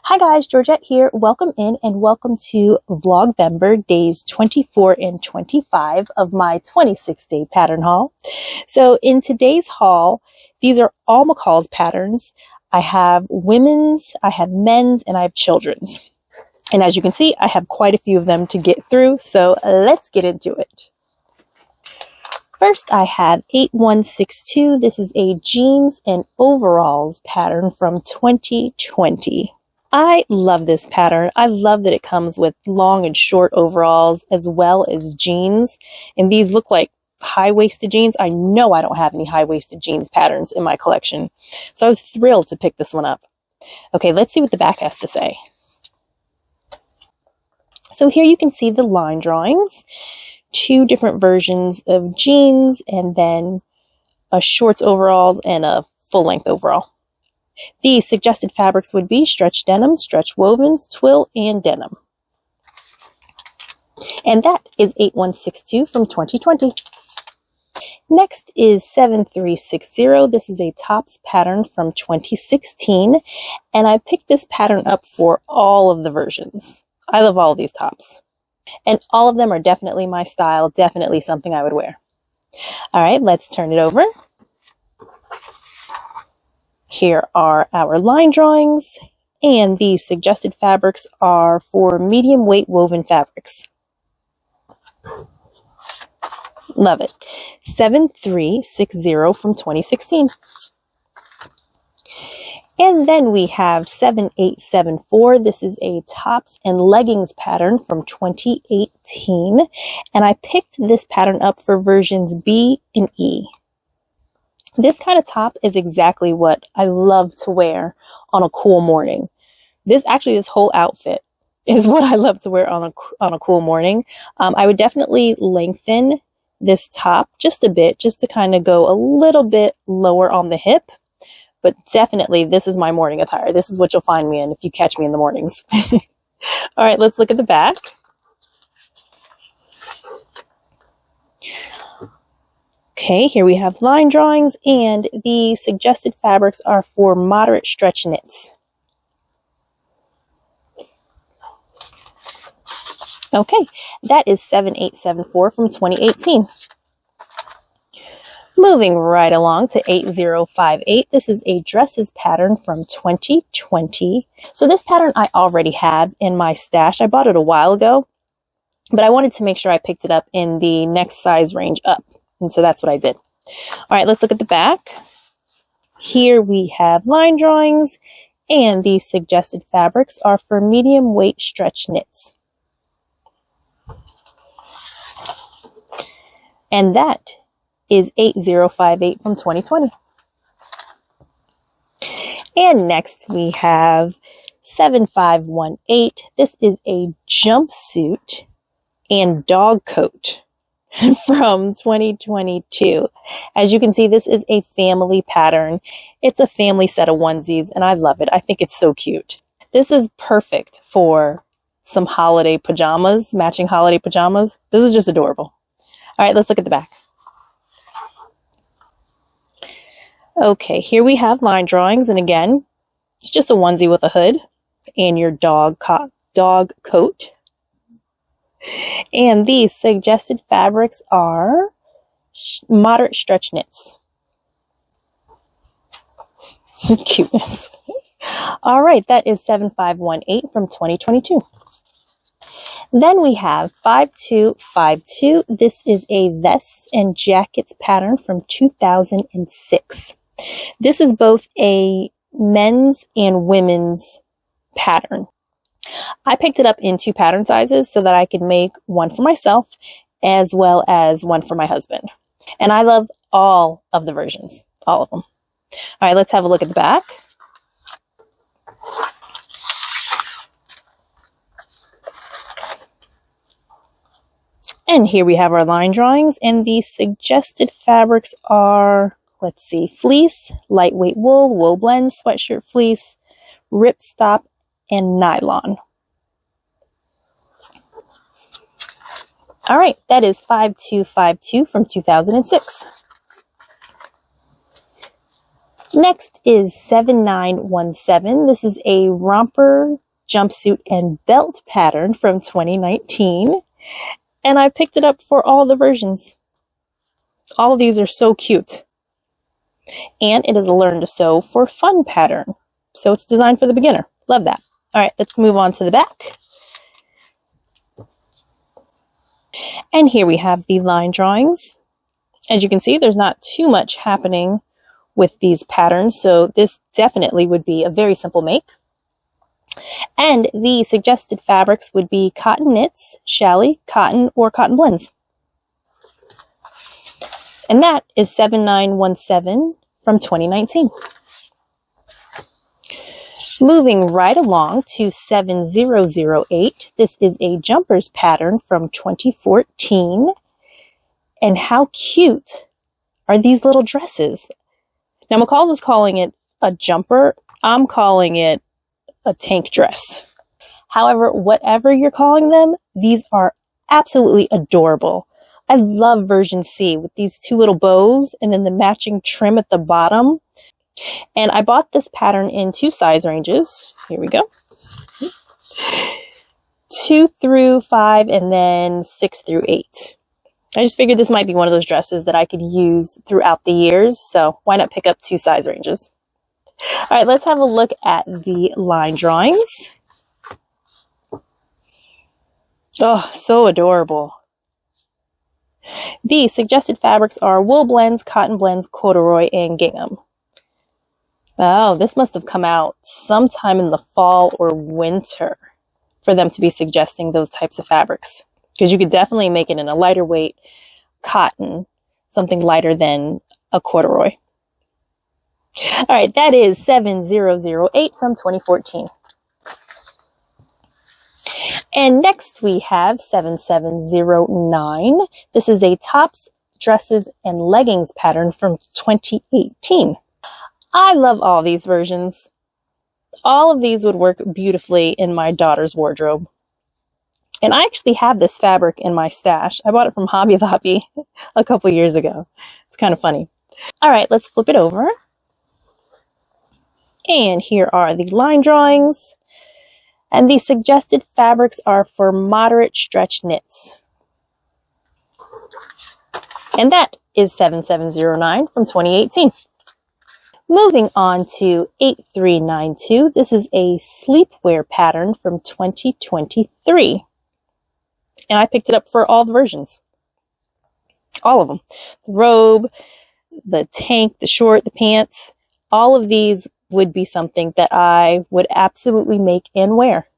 Hi guys, Georgette here. Welcome in and welcome to Vlogvember days 24 and 25 of my 26-day pattern haul. So in today's haul, these are all McCall's patterns. I have women's, I have men's, and I have children's. And as you can see, I have quite a few of them to get through, so let's get into it. First, I have 8162. This is a jeans and overalls pattern from 2020. I love this pattern. I love that it comes with long and short overalls as well as jeans. And these look like high-waisted jeans. I know I don't have any high-waisted jeans patterns in my collection. So I was thrilled to pick this one up. Okay, let's see what the back has to say. So here you can see the line drawings. Two different versions of jeans and then a shorts overalls and a full-length overall. The suggested fabrics would be stretch denim, stretch wovens, twill, and denim. And that is 8162 from 2020. Next is 7360. This is a tops pattern from 2016. And I picked this pattern up for all of the versions. I love all of these tops. And all of them are definitely my style, definitely something I would wear. All right, let's turn it over. Here are our line drawings, and the suggested fabrics are for medium weight woven fabrics. Love it. 7360 from 2016. And then we have 7874. This is a tops and leggings pattern from 2018. And I picked this pattern up for versions B and E. This kind of top is exactly what I love to wear on a cool morning. This whole outfit is what I love to wear on a cool morning. I would definitely lengthen this top just a bit, just to kind of go a little bit lower on the hip. But definitely, this is my morning attire. This is what you'll find me in if you catch me in the mornings. All right, let's look at the back. Okay, here we have line drawings, and the suggested fabrics are for moderate stretch knits. Okay, that is 7874 from 2018. Moving right along to 8058. This is a dresses pattern from 2020. So this pattern I already had in my stash. I bought it a while ago, but I wanted to make sure I picked it up in the next size range up. And so that's what I did. All right, let's look at the back. Here we have line drawings, and the suggested fabrics are for medium weight stretch knits. And that is 8058 from 2020. And next we have 7518. This is a jumpsuit and dog coat from 2022. As you can see, this is a family pattern. It's a family set of onesies, and I love it. I think it's so cute. This is perfect for some holiday pajamas, matching holiday pajamas. This is just adorable. All right, let's look at the back. Okay, here we have line drawings, and again, it's just a onesie with a hood and your dog coat. And these suggested fabrics are moderate stretch knits. Cuteness. All right, that is 7518 from 2022. Then we have 5252. This is a vests and jackets pattern from 2006. This is both a men's and women's pattern. I picked it up in two pattern sizes so that I could make one for myself as well as one for my husband. And I love all of the versions, all of them. All right, let's have a look at the back. And here we have our line drawings, and the suggested fabrics are, let's see, fleece, lightweight wool, wool blend, sweatshirt fleece, ripstop, and nylon. All right, that is 5252 from 2006. Next is 7917. This is a romper, jumpsuit, and belt pattern from 2019. And I picked it up for all the versions. All of these are so cute. And it is a learn to sew for fun pattern. So it's designed for the beginner. Love that. All right, let's move on to the back. And here we have the line drawings. As you can see, there's not too much happening with these patterns, so this definitely would be a very simple make. And the suggested fabrics would be cotton knits, challis, cotton, or cotton blends. And that is 7917 from 2019. Moving right along to 7008. This is a jumpers pattern from 2014. And how cute are these little dresses? Now, McCall's is calling it a jumper. I'm calling it a tank dress. However, whatever you're calling them, these are absolutely adorable. I love version C with these two little bows and then the matching trim at the bottom. And I bought this pattern in 2 size ranges. Here we go. 2 through 5 and then 6 through 8. I just figured this might be one of those dresses that I could use throughout the years, so why not pick up 2 size ranges? All right, let's have a look at the line drawings. Oh, so adorable. The suggested fabrics are wool blends, cotton blends, corduroy, and gingham. Oh, this must have come out sometime in the fall or winter for them to be suggesting those types of fabrics. Because you could definitely make it in a lighter weight cotton, something lighter than a corduroy. All right, that is 7008 from 2014. And next we have 7709. This is a tops, dresses, and leggings pattern from 2018. I love all these versions. All of these would work beautifully in my daughter's wardrobe. And I actually have this fabric in my stash. I bought it from Hobby Lobby a couple years ago. It's kind of funny. All right, let's flip it over. And here are the line drawings. And the suggested fabrics are for moderate stretch knits. And that is 7709 from 2018. Moving on to 8392. This is a sleepwear pattern from 2023. And I picked it up for all the versions. All of them. The robe, the tank, the short, the pants. All of these would be something that I would absolutely make and wear.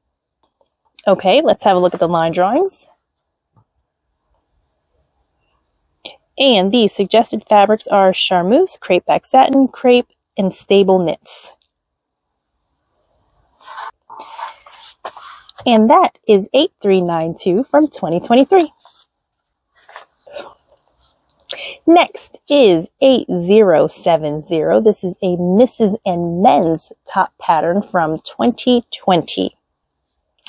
Okay, let's have a look at the line drawings. And the suggested fabrics are charmeuse, crepe back satin, crepe, and stable knits. And that is 8392 from 2023. Next is 8070. This is a Mrs. and Men's top pattern from 2020.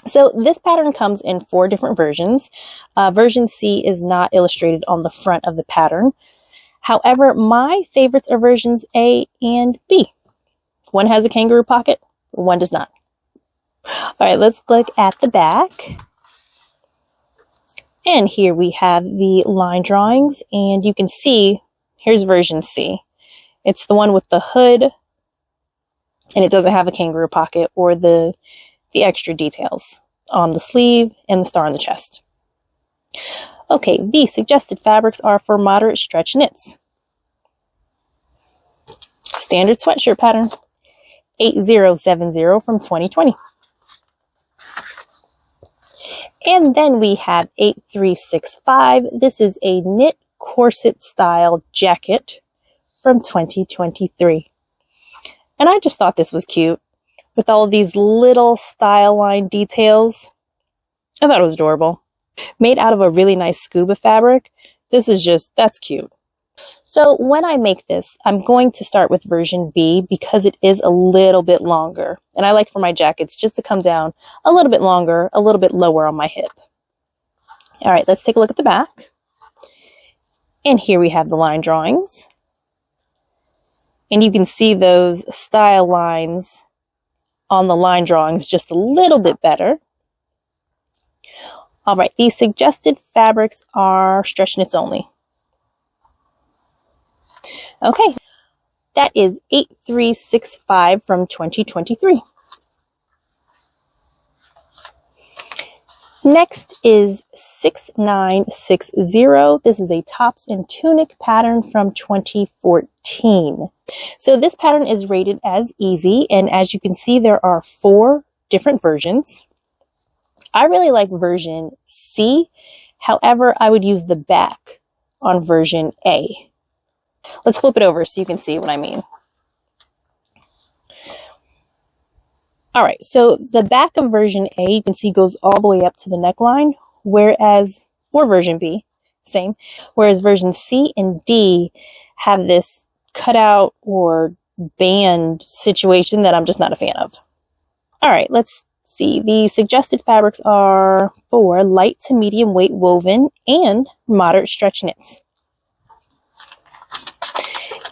So this pattern comes in 4 different versions. Version C is not illustrated on the front of the pattern. However, my favorites are versions A and B. One has a kangaroo pocket, one does not. All right, let's look at the back. And here we have the line drawings, and you can see, here's version C. It's the one with the hood, and it doesn't have a kangaroo pocket or the extra details on the sleeve and the star on the chest. Okay, the suggested fabrics are for moderate stretch knits. Standard sweatshirt pattern, 8070 from 2020. And then we have 8365. This is a knit corset style jacket from 2023. And I just thought this was cute with all of these little style line details. I thought it was adorable. Made out of a really nice scuba fabric. This is just, that's cute. So when I make this, I'm going to start with version B because it is a little bit longer. And I like for my jackets just to come down a little bit longer, a little bit lower on my hip. All right, let's take a look at the back. And here we have the line drawings. And you can see those style lines on the line drawings just a little bit better. All right, these suggested fabrics are stretch knits only. Okay, that is 8365 from 2023. Next is 6960. This is a tops and tunic pattern from 2014. So this pattern is rated as easy, and as you can see, there are 4 different versions. I really like version C. However, I would use the back on version A. Let's flip it over so you can see what I mean. All right, so the back of version A, you can see, goes all the way up to the neckline, or version B, same, whereas version C and D have this cutout or band situation that I'm just not a fan of. All right, let's see. The suggested fabrics are for light to medium weight woven and moderate stretch knits.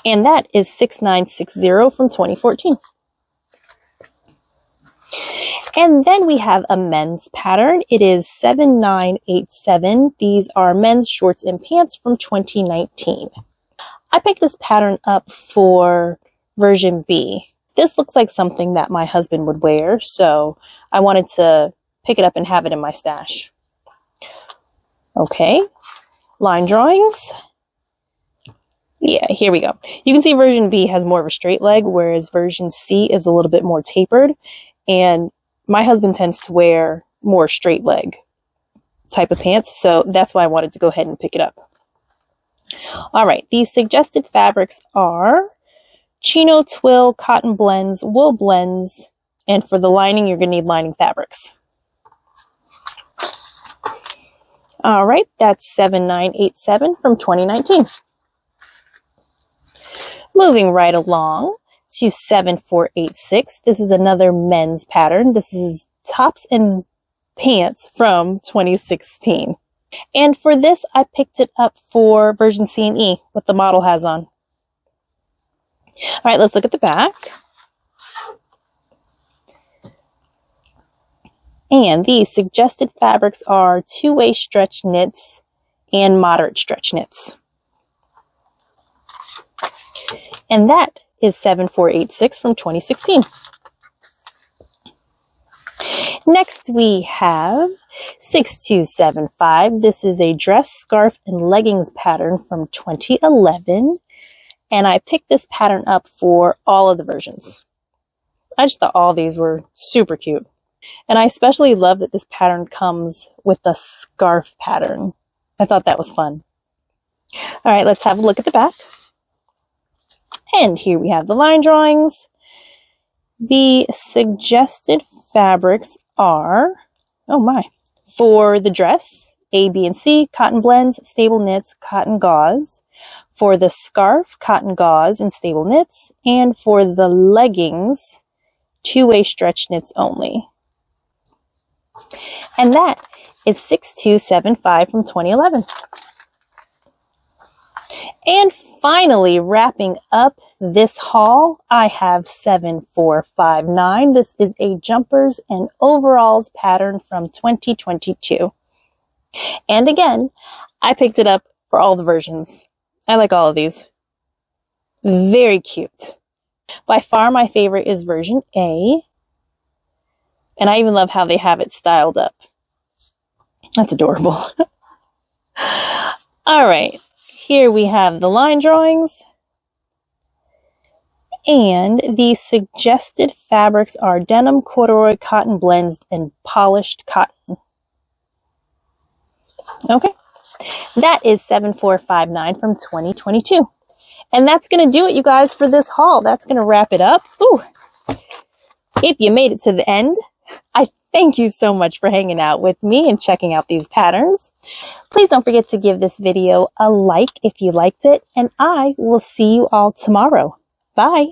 And that is 6960 from 2014. And then we have a men's pattern. It is 7987. These are men's shorts and pants from 2019. I picked this pattern up for version B. This looks like something that my husband would wear, so I wanted to pick it up and have it in my stash. Okay, line drawings. Yeah, here we go. You can see version B has more of a straight leg, whereas version C is a little bit more tapered. And my husband tends to wear more straight leg type of pants, so that's why I wanted to go ahead and pick it up. All right, these suggested fabrics are chino, twill, cotton blends, wool blends, and for the lining, you're going to need lining fabrics. All right, that's 7987 from 2019. Moving right along to 7486. This is another men's pattern. This is tops and pants from 2016. And for this, I picked it up for version C and E, what the model has on. All right, let's look at the back. And these suggested fabrics are two-way stretch knits and moderate stretch knits. And that is 7486 from 2016. Next we have 6275. This is a dress, scarf, and leggings pattern from 2011. And I picked this pattern up for all of the versions. I just thought all these were super cute. And I especially love that this pattern comes with a scarf pattern. I thought that was fun. All right, let's have a look at the back. And here we have the line drawings. The suggested fabrics are, oh my, for the dress, A, B, and C, cotton blends, stable knits, cotton gauze. For the scarf, cotton gauze and stable knits. And for the leggings, two-way stretch knits only. And that is 6275 from 2011. And finally, wrapping up this haul, I have 7459. This is a jumpers and overalls pattern from 2022. And again, I picked it up for all the versions. I like all of these. Very cute. By far, my favorite is version A. And I even love how they have it styled up. That's adorable. All right. Here we have the line drawings. And the suggested fabrics are denim, corduroy, cotton blends, and polished cotton. Okay. That is 7459 from 2022. And that's going to do it, you guys, for this haul. That's going to wrap it up. Ooh. If you made it to the end, I thank you so much for hanging out with me and checking out these patterns. Please don't forget to give this video a like if you liked it, and I will see you all tomorrow. Bye.